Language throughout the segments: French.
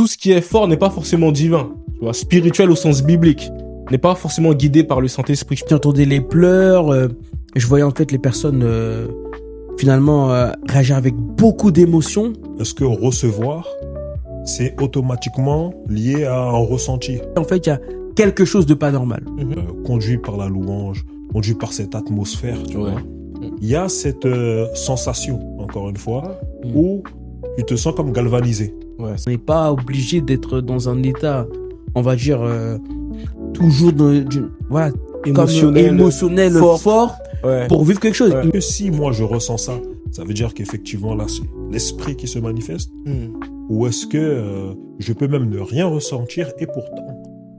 tout ce qui est fort n'est pas forcément divin. Tu vois, spirituel au sens biblique, n'est pas forcément guidé par le Saint-Esprit. J'entendais les pleurs, je voyais en fait les personnes finalement réagir avec beaucoup d'émotion. Est-ce que recevoir, c'est automatiquement lié à un ressenti? En fait, il y a quelque chose de pas normal. Conduit par la louange, conduit par cette atmosphère, tu vois. Il y a cette sensation, encore une fois, où tu te sens comme galvanisé. On n'est pas obligé d'être dans un état, on va dire, toujours voilà, émotionnel fort pour vivre quelque chose. Que si moi je ressens ça, ça veut dire qu'effectivement là c'est l'esprit qui se manifeste, ou est-ce que je peux même ne rien ressentir et pourtant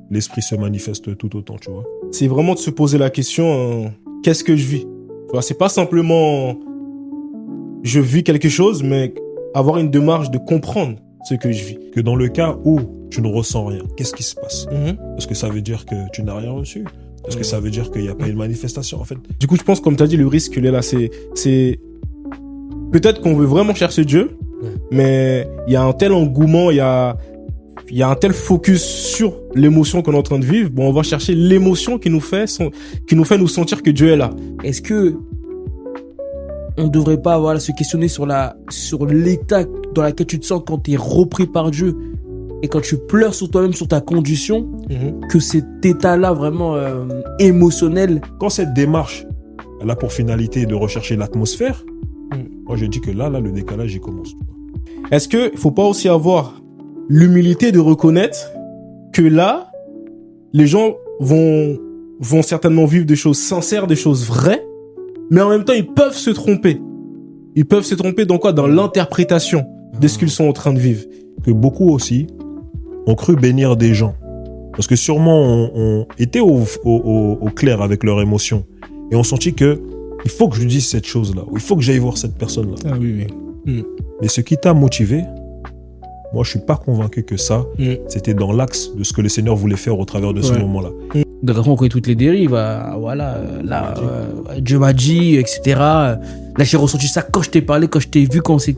l'esprit se manifeste tout autant, tu vois? C'est vraiment de se poser la question, qu'est-ce que je vis? Tu vois, c'est pas simplement je vis quelque chose, mais avoir une démarche de comprendre ce que je vis. Que dans le cas où tu ne ressens rien, qu'est-ce qui se passe? Est-ce que ça veut dire que tu n'as rien reçu? Est-ce que ça veut dire qu'il n'y a pas une manifestation, en fait? Du coup, je pense, comme tu as dit, le risque, il est là. C'est peut-être qu'on veut vraiment chercher Dieu, mais il y a un tel engouement, il y a un tel focus sur l'émotion qu'on est en train de vivre. Bon, on va chercher l'émotion qui nous fait nous sentir que Dieu est là. Est-ce que on devrait pas se questionner sur l'état dans lequel tu te sens quand tu es repris par Dieu et quand tu pleures sur toi-même, sur ta condition, que cet état-là vraiment émotionnel. Quand cette démarche elle a pour finalité de rechercher l'atmosphère, moi je dis que là le décalage il commence. Est-ce que faut pas aussi avoir l'humilité de reconnaître que là, les gens vont certainement vivre des choses sincères, des choses vraies, mais en même temps, ils peuvent se tromper. Ils peuvent se tromper dans quoi? Dans l'interprétation de ce qu'ils sont en train de vivre. Que beaucoup aussi ont cru bénir des gens. Parce que sûrement, on était au clair avec leurs émotions. Et on sentit que il faut que je lui dise cette chose-là. Ou il faut que j'aille voir cette personne-là. Ah oui. Mais ce qui t'a motivé, moi, je suis pas convaincu que ça, c'était dans l'axe de ce que le Seigneur voulait faire au travers de ce moment-là. De toute façon, on connaît toutes les dérives. Dieu m'a dit, etc. Là, j'ai ressenti ça quand je t'ai parlé, quand je t'ai vu, quand tu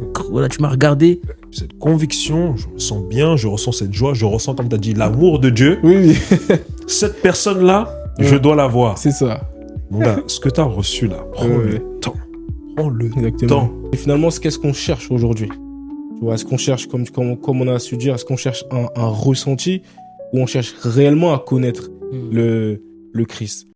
m'as regardé. Cette conviction, je me sens bien, je ressens cette joie, je ressens, comme tu as dit, l'amour de Dieu. Oui. Cette personne-là, je dois la voir. C'est ça. Mon gars, ce que tu as reçu là, prends le temps. Prends le temps. Et finalement, qu'est-ce qu'on cherche aujourd'hui? Tu vois, est-ce qu'on cherche, comme on a su dire, est-ce qu'on cherche un ressenti ou on cherche réellement à connaître le Christ?